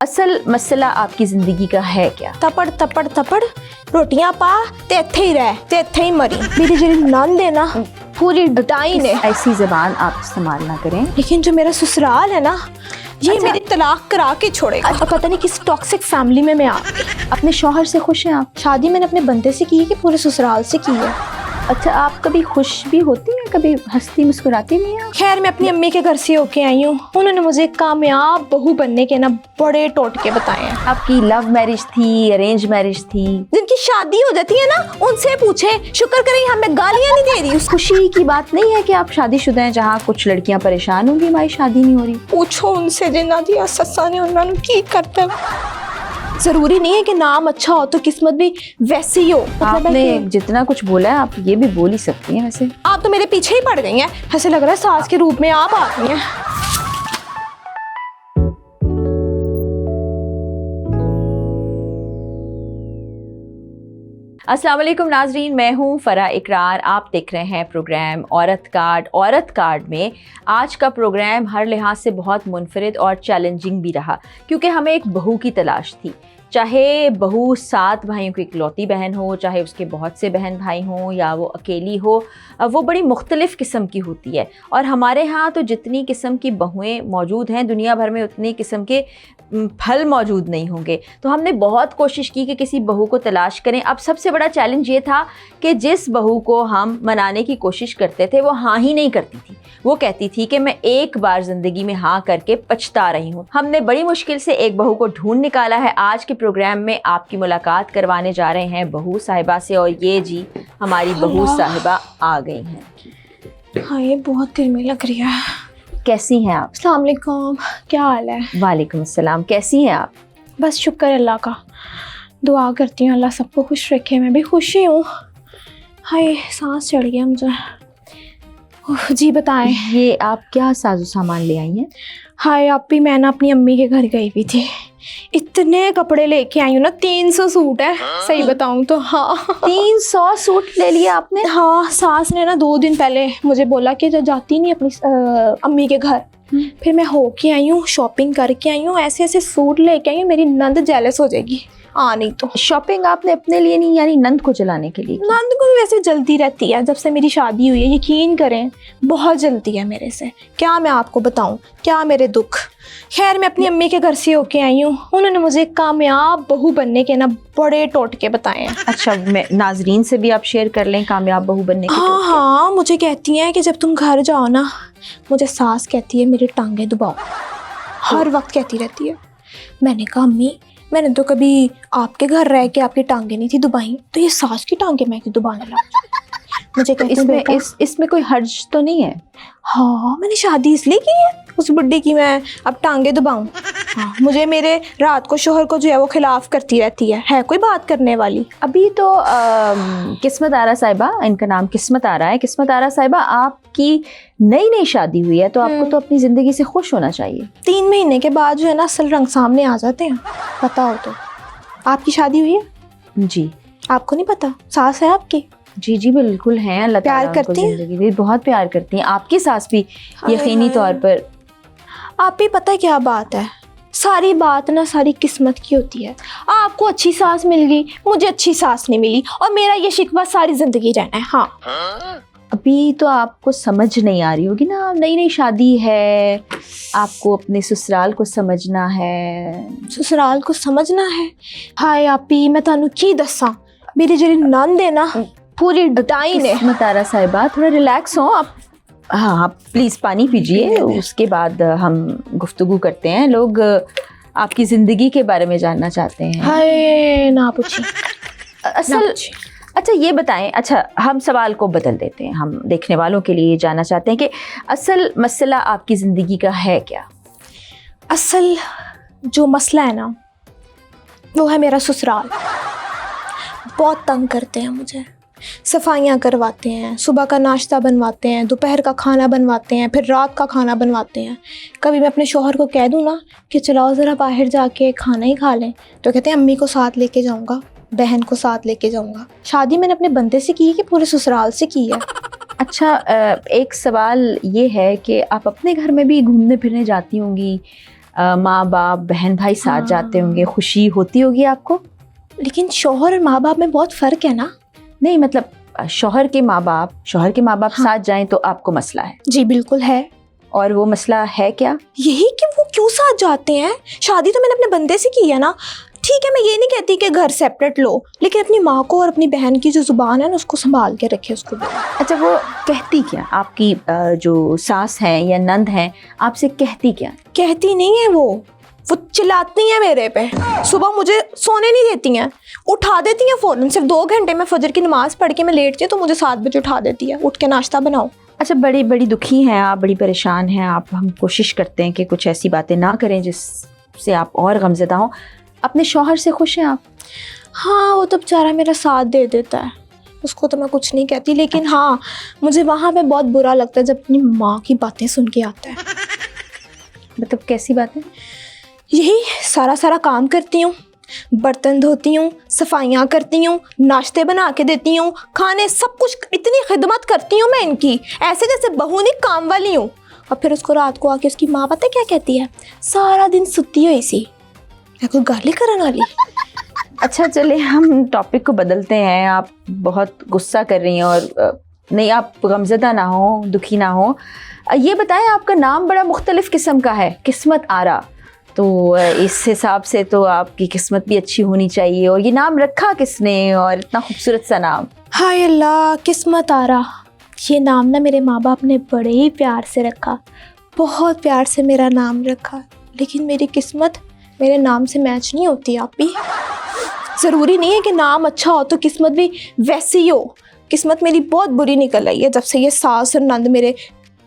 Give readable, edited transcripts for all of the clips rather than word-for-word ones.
ਅਸਲ ਮਸਲਾ ਆਪकी ਜ਼ਿੰਦਗੀ का है क्या? ਤਪੜ ਤਪੜ ਤਪੜ ਰੋਟੀਆਂ ਪਾ ਤੇ ਇੱਥੇ ਹੀ ਰਹਿ ਤੇ ਇੱਥੇ ਹੀ ਮਰੀ। ਮੇਰੀ ਜਿਹੜੀ ਨੰਦ है ना पूरी डाइन है। ऐसी ज़बान आप इस्तेमाल ना करें। लेकिन जो मेरा ससुराल है ना ये मेरी तलाक करा के छोड़ेगा। और पता नहीं किस टॉक्सिक फैमिली में मैं आ गई। अपने शौहर से खुश हैं आप? शादी मैंने अपने बंदे से की है कि पूरे ससुराल से की है। अच्छा, आप कभी खुश भी होती हैं, कभी हंसती मुस्कुराती भी हैं? खैर मैं अपनी अम्मी के घर से होके आई हूँ। उन्होंने मुझे कामयाब बहू बनने के ना बड़े टोटके बताए हैं। आपकी लव मैरिज थी, अरेंज मैरिज थी? जिनकी शादी हो जाती है ना उनसे पूछे, शुक्र करें हमें गालियाँ नहीं दे रही। खुशी की बात नहीं है कि आप शादीशुदा हैं, जहाँ कुछ लड़कियाँ परेशान होंगी हमारी शादी नहीं हो रही। पूछो उनसे जिन्ना दिया सस्सा ने उन्होंने की करते। जरूरी नहीं है कि नाम अच्छा हो तो किस्मत भी वैसी ही हो। आपने जितना कुछ बोला है आप ये भी बोल ही सकती हैं। वैसे आप तो मेरे पीछे ही पड़ गई हैं। ऐसे लग रहा है सास के रूप में आप आ गई हैं। अस्सलाम वालेकुम नाजरीन, मैं हूँ फ़रा इकरार। आप देख रहे हैं प्रोग्राम औरत कार्ड। औरत कार्ड में आज का प्रोग्राम हर लिहाज से बहुत मुनफरिद और चैलेंजिंग भी रहा, क्योंकि हमें एक बहू की तलाश थी। चाहे बहू 7 भाइयों की इकलौती बहन हो, चाहे उसके बहुत से बहन भाई हों, या वो अकेली हो, वो बड़ी मुख्तलिफ़ किस्म की होती है। और हमारे यहाँ तो जितनी किस्म की बहुएँ मौजूद हैं दुनिया भर में उतनी किस्म के फल मौजूद नहीं होंगे। तो हमने बहुत कोशिश की कि किसी बहू को तलाश करें। अब सबसे बड़ा चैलेंज ये था कि जिस बहू को हम मनाने की कोशिश करते थे वो हाँ ही नहीं करती थी। वो कहती थी कि मैं एक बार ज़िंदगी में हाँ करके पछता रही हूँ। हमने बड़ी मुश्किल से एक बहू को ढूंढ निकाला है। आज के प्रोग्राम में आपकी मुलाकात करवाने जा रहे हैं बहू साहिबा से, और ये जी हमारी बहू साहिबा आ गई हैं। हाँ ये बहुत दिल में लग रही है। कैसी हैं आप? अस्सलाम वालेकुम, क्या हाल है? वालेकुम अस्सलाम, कैसी हैं आप? बस शुक्र है अल्लाह का, दुआ करती हूँ अल्लाह सबको खुश रखे। मैं भी खुश ही हूँ। हाय सांस चढ़ गया मुझे। जी बताएं। ये आप क्या साजो सामान ले आई हैं? हाय आप भी, मैं ना अपनी अम्मी के घर गई हुई थी। इतने कपड़े लेके आई हूँ ना, 300 सूट है सही बताऊँ तो। हाँ 300 सूट ले लिए आपने? हाँ सास ने ना 2 दिन पहले मुझे बोला कि जाती नहीं अपनी अम्मी के घर। फिर मैं होके आई हूँ, शॉपिंग करके आई हूँ, ऐसे ऐसे सूट लेके आई हूँ, मेरी नंद जेलस हो जाएगी। नहीं तो शॉपिंग आपने अपने लिए नहीं, यानी नंद को चलाने के लिए? नंद को वैसे जल्दी रहती है, जब से मेरी शादी हुई है यकीन करें बहुत जल्दी है मेरे से। क्या मैं आपको बताऊं क्या मेरे दुख। खैर मैं अपनी अम्मी के घर से होके आई हूँ। उन्होंने मुझे कामयाब बहू बनने के ना बड़े टोटके बताए हैं। अच्छा, मैं नाजरीन से भी आप शेयर कर लें कामयाब बहू बनने के टोटके? हाँ मुझे कहती हैं कि जब तुम घर जाओ ना, मुझे सास कहती है मेरी टांगें दबाओ, हर वक्त कहती रहती है। मैंने कहा अम्मी मैंने तो कभी आपके घर रह के आपकी टांगें नहीं थी दुबाई, तो ये सास की टांगें मैं क्यों दुबाने लगी? मुझे कहती इसमें कोई हर्ज तो नहीं है? हाँ मैंने शादी इसलिए की है उस बुड्ढी की मैं अब टांगे दबाऊं? हाँ मुझे मेरे रात को शोहर को जो है वो खिलाफ करती रहती है कोई बात करने वाली? अभी तो किस्मत आरा साहिबा, इनका नाम किस्मत आरा है। किस्मत आरा साहिबा, आपकी नई नई शादी हुई है तो आपको तो अपनी ज़िंदगी से खुश होना चाहिए। 3 महीने के बाद जो है ना असल रंग सामने आ जाते हैं। पता हो तो आपकी शादी हुई है? जी। आपको नहीं पता? सास है आपकी? जी जी बिल्कुल हैं। अल्लाह ताला प्यार करती हैं? ज़िंदगी भी बहुत प्यार करती हैं। आपकी सास भी यकीनी तौर पर। आप ही पता है क्या बात है, सारी बात ना सारी किस्मत की होती है। आपको अच्छी सास मिल गई, मुझे अच्छी सास नहीं मिली, और मेरा ये शिकवा सारी जिंदगी रहना है। हाँ अभी तो आपको समझ नहीं आ रही होगी ना, नई नई शादी है, आपको अपने ससुराल को समझना है। ससुराल को समझना है? हाय आपी मैं तानू की दसा, मेरी ਜਿਹੜੀ नंद है ना पूरी डाइन है। किस्मत आरा साहिबा थोड़ा रिलैक्स हो आप। हाँ आप प्लीज़ पानी पीजिए, उसके बाद हम गुफ्तगू करते हैं। लोग आपकी ज़िंदगी के बारे में जानना चाहते हैं। हाय ना पूछिए। अच्छा ये बताएं, अच्छा हम सवाल को बदल देते हैं, हम देखने वालों के लिए जानना चाहते हैं कि असल मसला आपकी ज़िंदगी का है क्या? असल जो मसला है ना वो है मेरा ससुराल। बहुत तंग करते हैं मुझे, सफाइयाँ करवाते हैं, सुबह का नाश्ता बनवाते हैं, दोपहर का खाना बनवाते हैं, फिर रात का खाना बनवाते हैं। कभी मैं अपने शौहर को कह दूँ ना कि चलाओ ज़रा बाहर जाके खाना ही खा लें, तो कहते हैं अम्मी को साथ लेके जाऊँगा, बहन को साथ लेके जाऊँगा। शादी मैंने अपने बंदे से की है कि पूरे ससुराल से की है। अच्छा एक सवाल ये है कि आप अपने घर में भी घूमने फिरने जाती होंगी, ماں باپ بہن بھائی ساتھ جاتے ہوں گے, خوشی ہوتی ہوگی آپ کو. لیکن شوہر اور ماں باپ میں بہت فرق ہے نا. نہیں مطلب شوہر کے ماں باپ ساتھ جائیں تو آپ کو مسئلہ ہے. جی بالکل ہے. اور وہ مسئلہ ہے کیا؟ یہی کہ وہ کیوں ساتھ جاتے ہیں. شادی تو میں نے اپنے بندے سے کی ہے نا. ٹھیک ہے میں یہ نہیں کہتی کہ گھر سیپریٹ لو, لیکن اپنی ماں کو اور اپنی بہن کی جو زبان ہے نا اس کو سنبھال کے رکھے. اس کو اچھا وہ کہتی کیا آپ کی جو ساس ہیں یا نند ہیں آپ سے کہتی کیا؟ کہتی نہیں ہے وہ چلاتی ہیں میرے پہ. صبح مجھے سونے نہیں دیتی ہیں, اٹھا دیتی ہیں فوراً. صرف 2 گھنٹے میں فجر کی نماز پڑھ کے میں لیٹتی ہوں تو مجھے 7 بجے اٹھا دیتی ہے, اٹھ کے ناشتہ بناؤ. اچھا بڑی دکھی ہیں آپ, بڑی پریشان ہیں آپ. ہم کوشش کرتے ہیں کہ کچھ ایسی باتیں نہ کریں جس سے آپ اور غمزدہ ہوں. اپنے شوہر سے خوش ہیں آپ؟ ہاں وہ تو بیچارہ میرا ساتھ دے دیتا ہے, اس کو تو میں کچھ نہیں کہتی. لیکن ہاں مجھے وہاں پہ بہت برا لگتا ہے جب اپنی ماں کی باتیں سن کے آتا ہے. مطلب کیسی باتیں؟ یہی سارا کام کرتی ہوں, برتن دھوتی ہوں, صفائیاں کرتی ہوں, ناشتے بنا کے دیتی ہوں, کھانے سب کچھ, اتنی خدمت کرتی ہوں میں ان کی, ایسے جیسے بہو نہیں کام والی ہوں. اور پھر اس کو رات کو آ کے اس کی ماں پتہ کیا کہتی ہے, سارا دن ستی ہوئی سی, میں کوئی گالی کرنے والی. اچھا چلے ہم ٹاپک کو بدلتے ہیں. آپ بہت غصہ کر رہی ہیں اور نہیں آپ غمزدہ نہ ہوں, دکھی نہ ہوں. یہ بتائیں آپ کا نام بڑا مختلف قسم کا ہے, قسمت آرا, تو اس حساب سے تو آپ کی قسمت بھی اچھی ہونی چاہیے. اور یہ نام رکھا کس نے, اور اتنا خوبصورت سا نام؟ ہائے اللہ, قسمت آرا یہ نام نا میرے ماں باپ نے بڑے ہی پیار سے رکھا, بہت پیار سے میرا نام رکھا. لیکن میری قسمت میرے نام سے میچ نہیں ہوتی. آپ بھی ضروری نہیں ہے کہ نام اچھا ہو تو قسمت بھی ویسی ہو. قسمت میری بہت بری نکل رہی ہے جب سے یہ ساس اور نند میرے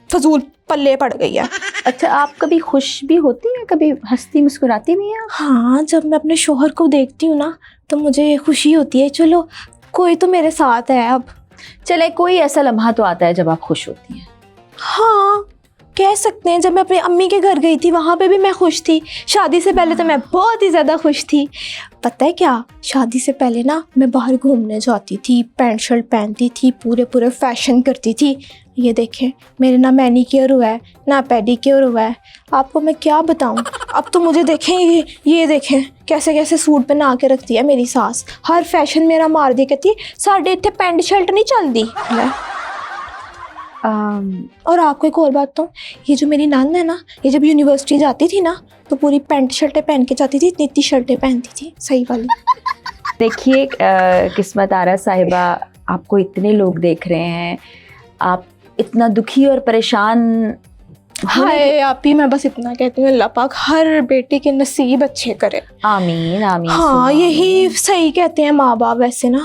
فضول پلے پڑ گئی ہے. اچھا آپ کبھی خوش بھی ہوتی ہیں, کبھی ہنستی مسکراتی بھی ہیں؟ ہاں جب میں اپنے شوہر کو دیکھتی ہوں نا تو مجھے خوشی ہوتی ہے, چلو کوئی تو میرے ساتھ ہے. اب چلے کوئی ایسا لمحہ تو آتا ہے جب آپ خوش ہوتی ہیں؟ ہاں کہہ سکتے ہیں, جب میں اپنی امی کے گھر گئی تھی وہاں پہ بھی میں خوش تھی. شادی سے پہلے تو میں بہت ہی زیادہ خوش تھی. پتہ ہے کیا, شادی سے پہلے نا میں باہر گھومنے جاتی تھی, پینٹ شرٹ پہنتی تھی, پورے فیشن کرتی تھی. یہ دیکھیں میرے نہ مینی کیئر ہوا ہے نہ پیڈی کیئر ہوا ہے. آپ کو میں کیا بتاؤں. اب تو مجھے دیکھیں یہ دیکھیں کیسے سوٹ پہنا کے رکھتی ہے میری ساس, ہر فیشن میرا مار دی, کہتی ساڈے اتنے پینٹ شرٹ نہیں چلتی. اور آپ کو ایک اور بات تو, یہ جو میری نند ہے نا, یہ جب یونیورسٹی جاتی تھی نا تو پوری پینٹ شرٹیں پہن کے جاتی تھی, اتنی شرٹیں پہنتی تھی صحیح والی. دیکھیے قسمت آرا صاحبہ, آپ کو اتنے لوگ دیکھ رہے ہیں, آپ اتنا دکھی اور پریشان. ہائے آپ ہی, میں بس اتنا کہتی ہوں اللہ پاک ہر بیٹی کے نصیب اچھے کرے. آمین آمین. ہاں یہی صحیح کہتے ہیں ماں باپ ویسے نا,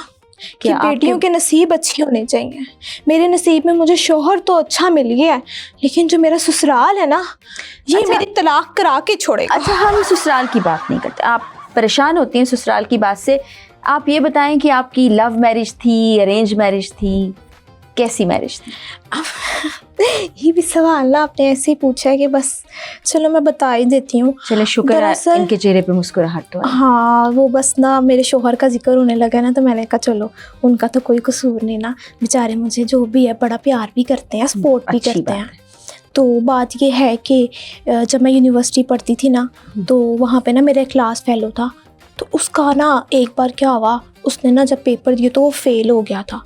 کہ بیٹیوں کے نصیب اچھے ہونے چاہیے. میرے نصیب میں مجھے شوہر تو اچھا مل گیا ہے, لیکن جو میرا سسرال ہے نا یہ میری طلاق کرا کے چھوڑے گا. اچھا ہم سسرال کی بات نہیں کرتے, آپ پریشان ہوتی ہیں سسرال کی بات سے. آپ یہ بتائیں کہ آپ کی لو میرج تھی, ارینج میرج تھی, کیسی میرج تھی؟ یہ بھی سوال نا آپ نے ایسے ہی پوچھا ہے کہ بس چلو میں بتا ہی دیتی ہوں. چلے شکر ہے ان کے چہرے پہ مسکراہٹ تو. ہاں وہ بس نا میرے شوہر کا ذکر ہونے لگا نا تو میں نے کہا چلو ان کا تو کوئی قصور نہیں نا, بیچارے مجھے جو بھی ہے بڑا پیار بھی کرتے ہیں, سپورٹ بھی کرتے ہیں. تو بات یہ ہے کہ جب میں یونیورسٹی پڑھتی تھی نا تو وہاں پہ نا میرا کلاس فیلو تھا, تو اس کا نا ایک بار کیا ہوا, اس نے نا جب پیپر دیے تو وہ فیل ہو گیا تھا,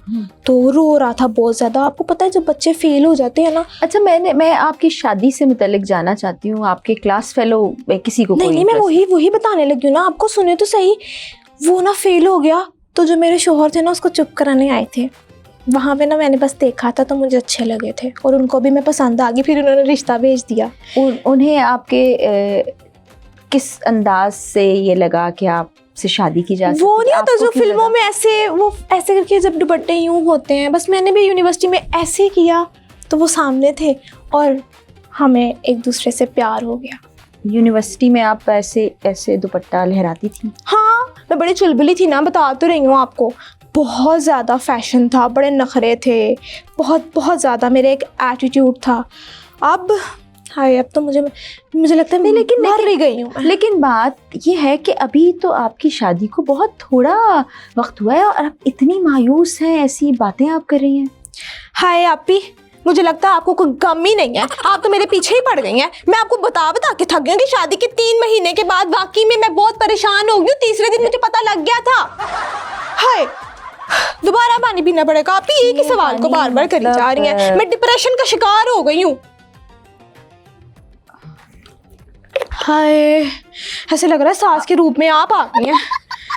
تو رو رہا تھا بہت زیادہ. آپ کو پتہ ہے جب بچے فیل ہو جاتے ہیں نا. اچھا میں آپ کی شادی سے متعلق جاننا چاہتی ہوں, آپ کے کلاس فیلو کسی کو نہیں میں وہی بتانے لگی ہوں نا آپ کو, سنے تو صحیح. وہ نا فیل ہو گیا تو جو میرے شوہر تھے نا اس کو چپ کرانے آئے تھے وہاں پہ نا. میں نے بس دیکھا تھا تو مجھے اچھے لگے تھے اور ان کو بھی میں پسند آ گئی, پھر انہوں نے رشتہ بھیج دیا. انہیں آپ کے کس انداز سے یہ لگا کہ آپ سے شادی کی جا سکتی؟ وہ نہیں ہوتا جو فلموں میں ایسے کر کے جب دوپٹے یوں ہوتے ہیں, بس میں نے بھی یونیورسٹی میں ایسے ہی کیا تو وہ سامنے تھے اور ہمیں ایک دوسرے سے پیار ہو گیا. یونیورسٹی میں آپ ایسے دوپٹہ لہراتی تھیں؟ ہاں میں بڑی چلبلی تھی نا, بتا تو رہی ہوں آپ کو. بہت زیادہ فیشن تھا, بڑے نخرے تھے, بہت زیادہ میرے ایک ایٹیٹیوڈ تھا. اب تو مجھے لگتا ہے میں لیکن مر رہی گئی ہوں. لیکن بات یہ ہے کہ ابھی تو آپ کی شادی کو بہت تھوڑا وقت ہوا ہے اور آپ اتنی مایوس ہیں, ایسی باتیں آپ کر رہی ہیں. ہائے آپی, मुझे लगता है आपको कोई गम ही नहीं है, आप तो मेरे पीछे ही पड़ गई हैं। मैं आपको बता के थक गई हूँ कि शादी के 3 महीने के बाद वाकई में मैं बहुत परेशान हो गई हूँ। तीसरे दिन मुझे पता लग गया था। हाय, दोबारा पानी पीना पड़ेगा। आप ही एक ही सवाल को बार बार करी जा रही हैं। मैं डिप्रेशन का शिकार हो गई हूँ। हाय, ऐसे लग रहा है सास के रूप में आप आ गई हैं।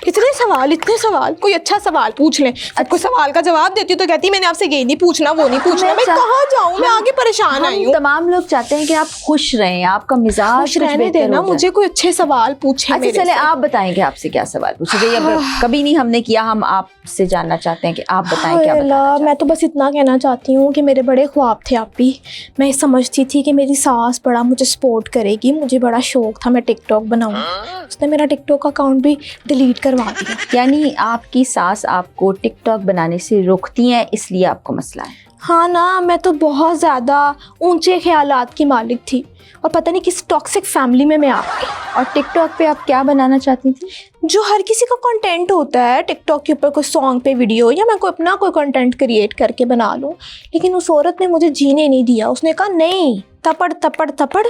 इतने सवाल, कोई अच्छा सवाल पूछ लें। कोई सवाल का जवाब देती हूँ तो कहती मैंने आपसे ये नहीं पूछना, वो नहीं पूछना। मैं कहाँ जाऊँ? मैं आगे परेशान आई हूँ। तमाम लोग चाहते हैं कि आप खुश रहें, आपका मिजाज खुश रहने देना, मुझे कोई अच्छे सवाल पूछे। अच्छा चले, आप बताएंगे आपसे क्या सवाल पूछेंगे। अब कभी नहीं हमने किया, हम आपसे जानना चाहते हैं कि आप बताएं क्या बताना। मैं तो बस इतना कहना चाहती हूँ कि मेरे बड़े ख्वाब थे आप भी। मैं समझती थी कि मेरी सास बड़ा मुझे सपोर्ट करेगी, मुझे बड़ा शौक था मैं टिकटॉक बनाऊँ। उसने मेरा टिकटॉक अकाउंट भी डिलीट करवा दिया। यानी आपकी सास आपको टिकटॉक बनाने से रोकती हैं, इसलिए आपको मसला है? हाँ ना, मैं तो बहुत ज़्यादा ऊंचे ख्यालात की मालिक थी और पता नहीं किस टॉक्सिक फैमिली में मैं आ गई। और टिकटॉक पे आप क्या बनाना चाहती थी? जो हर किसी का कंटेंट होता है टिकटॉक के ऊपर, कोई सॉन्ग पे वीडियो, या मैं कोई अपना कोई कंटेंट क्रिएट करके बना लूँ। लेकिन उस औरत ने मुझे जीने नहीं दिया। उसने कहा नहीं, थप्पड़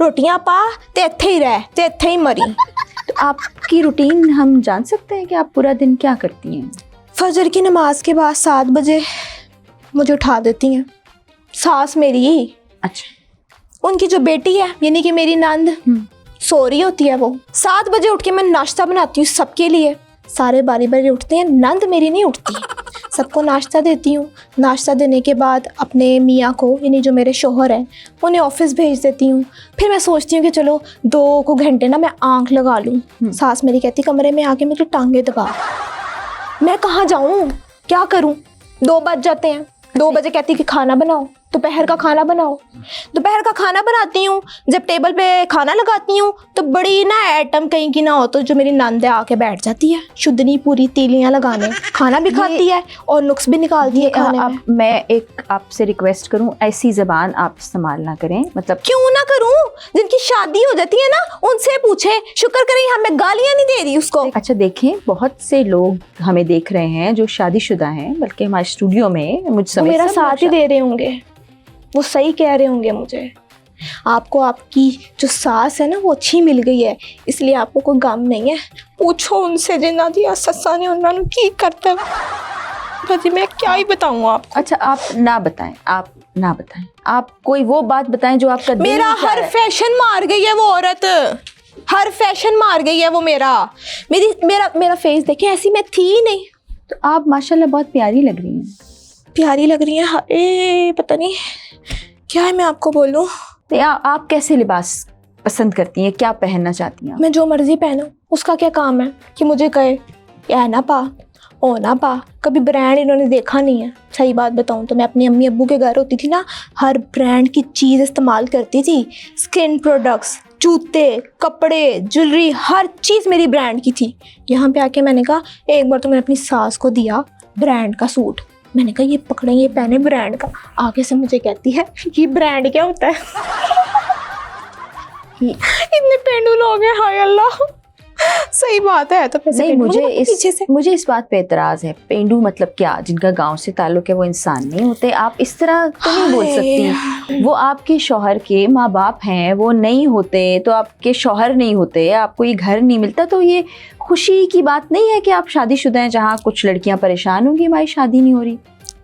रोटियां पा ते इत्थे ही रह, ते इत्थे ही मरी। तो आपकी रूटीन हम जान सकते हैं कि आप पूरा दिन क्या करती हैं? फजर की नमाज के बाद 7 बजे मुझे उठा देती हैं सास मेरी। अच्छा। उनकी जो बेटी है यानी कि मेरी नंद सो रही होती है, वो 7 बजे उठ के मैं नाश्ता बनाती हूँ सबके लिए। सारे बारी बारी उठते हैं, नंद मेरी नहीं उठती। सबको नाश्ता देती हूँ। नाश्ता देने के बाद अपने मियाँ को यानी जो मेरे शोहर हैं उन्हें ऑफिस भेज देती हूँ। फिर मैं सोचती हूँ कि चलो 2 घंटे ना मैं आँख लगा लूँ। सास मेरी कहती कमरे में आके मेरी टांगे दबा। मैं कहाँ जाऊँ, क्या करूँ? 2 बज जाते हैं। 2 बजे कहती कि खाना बनाओ, दोपहर का खाना बनाओ। दोपहर का खाना बनाती हूँ, जब टेबल पे खाना लगाती हूँ तो बड़ी ना आइटम कहीं की ना हो तो जो मेरी नंद है आके बैठ जाती है शुद्धनी पूरी तीलियाँ लगाने। खाना भी खाती है और नुक्स भी निकालती है खाने में। मैं एक आपसे रिक्वेस्ट करूँ, ऐसी ज़बान आप इस्तेमाल ना करें। मतलब क्यों ना करूँ? जिनकी शादी हो जाती है ना उनसे पूछे, शुक्र करें हमें गालियाँ नहीं दे रही उसको। अच्छा देखें, बहुत से लोग हमें देख रहे हैं जो शादीशुदा हैं, बल्कि हमारे स्टूडियो में मुझसे मेरा साथ ही दे रहे होंगे, वो सही कह रहे होंगे मुझे। आपको आपकी जो सास है ना वो अच्छी मिल गई है, इसलिए आपको कोई गम नहीं है। पूछो उनसे जिन्ना दिया सस्सा ने उन्होंने की करता है। मैं क्या ही बताऊँ आपको। अच्छा आप ना बताएं, आप कोई वो बात बताएं जो आपका दिल मेरा हर फैशन मार गई है वो औरत, हर फैशन मार गई है वो। मेरा फेस देखे, ऐसी मैं थी ही नहीं। तो आप माशाल्लाह बहुत प्यारी लग रही हैं। प्यारी लग रही हैं? अरे पता नहीं क्या है, मैं आपको बोलूं। आप कैसे लिबास पसंद करती हैं, क्या पहनना चाहती हैं? मैं जो मर्जी पहनूं, उसका क्या काम है कि मुझे कहे क्या ना पा ओ ना पा। कभी ब्रांड इन्होंने देखा नहीं है। सही बात बताऊं तो मैं अपनी अम्मी अब्बू के घर होती थी ना, हर ब्रांड की चीज़ इस्तेमाल करती थी। स्किन प्रोडक्ट्स, जूते, कपड़े, ज्वेलरी, हर चीज़ मेरी ब्रांड की थी। यहाँ पे आके मैंने कहा, एक बार तो मैंने अपनी सास को दिया ब्रांड का सूट। मैंने कहा ये पकड़े, ये पहने ब्रांड का। आगे से मुझे कहती है ये ब्रांड क्या होता है? इतने पेंडू लोग हैं, हाय अल्लाह। सही बात है। तो नहीं, मुझे इस बात पे एतराज़ है। पेंडू मतलब क्या? जिनका गांव से ताल्लुक है वो इंसान नहीं होते। आप इस तरह तो नहीं बोल सकती। वो आपके शौहर के माँ बाप हैं, वो नहीं होते तो आपके शौहर नहीं होते, आपको ये घर नहीं मिलता तो ये खुशी की बात नहीं है कि आप शादीशुदा हैं। जहाँ कुछ लड़कियाँ परेशान होंगी हमारी शादी नहीं हो रही।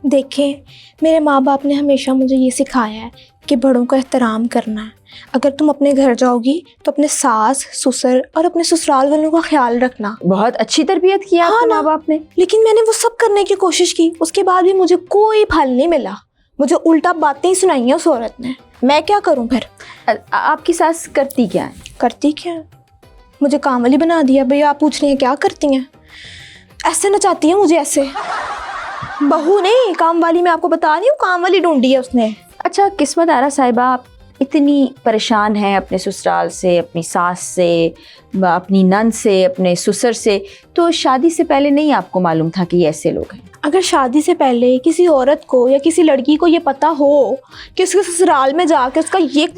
देखें, मेरे माँ बाप ने हमेशा मुझे ये सिखाया है कि बड़ों का एहतराम करना है। अगर तुम अपने घर जाओगी तो अपने सास ससुर और अपने ससुराल वालों का ख्याल रखना। बहुत अच्छी तरबियत की आपके माँ बाप ने। लेकिन मैंने वो सब करने की कोशिश की, उसके बाद भी मुझे कोई फल नहीं मिला। मुझे उल्टा बातें ही सुनाई हैं उस औरत ने। मैं क्या करूँ फिर? आपकी सास करती क्या है? करती क्या है? मुझे काम वाली बना दिया। भैया आप पूछ रही हैं क्या करती हैं? ऐसे नचाती है मुझे, ऐसे। बहू नहीं, काम वाली। मैं आपको बता रही हूँ, काम वाली ढूंढी है उसने। अच्छा किस्मत आरा साहिबा, आप इतनी परेशान हैं अपने ससुराल से, अपनी सास से, अपनी नंद से, अपने ससुर से, तो शादी से पहले नहीं आपको मालूम था कि ये ऐसे लोग हैं? अगर शादी से पहले किसी औरत को या किसी लड़की को ये पता हो कि उसके ससुराल में जाके उसका ये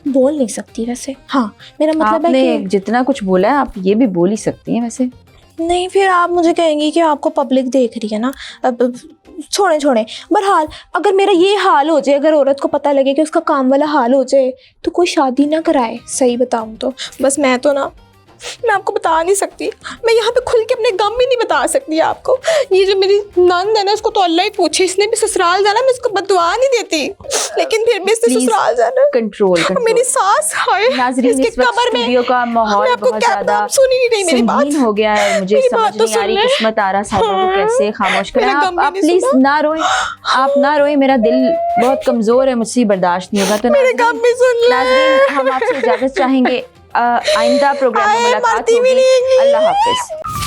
बोल नहीं सकती वैसे। हाँ, मेरा मतलब आपने है कि जितना कुछ बोला है आप ये भी बोल ही सकती हैं वैसे। نہیں پھر آپ مجھے کہیں گی کہ آپ کو پبلک دیکھ رہی ہے نا. اب چھوڑیں. بہرحال اگر میرا یہ حال ہو جائے, اگر عورت کو پتہ لگے کہ اس کا کام والا حال ہو جائے, تو کوئی شادی نہ کرائے. صحیح بتاؤں تو بس میں آپ کو بتا نہیں سکتی, میں یہاں پہ کھل کے اپنے غم بھی نہیں بتا سکتی آپ کو. یہ جو میری نند ہے نا, اس کو تو اللہ ہی پوچھے, اس نے بھی سسرال جانا, میں اس کو بددعا نہیں دیتی, لیکن پھر بھی اس نے سسرال جانا. کنٹرول. میری ساس ہائے ناظرین, اس وقت اسٹوڈیو کا ماحول بہت زیادہ سنگین ہو گیا ہے. مجھے سمجھ نہیں آ رہی قسمت آرا صاحبہ کو کیسے خاموش کریں. آپ پلیز نہ روئیں, آپ نہ روئیں, میرا دل بہت کمزور ہے, مجھ سے برداشت نہیں ہوگا. تو ناظرین ہم آپ سے اجازت چاہیں گے, آئندہ پروگرام میں ملاقات ہوگی. اللہ حافظ.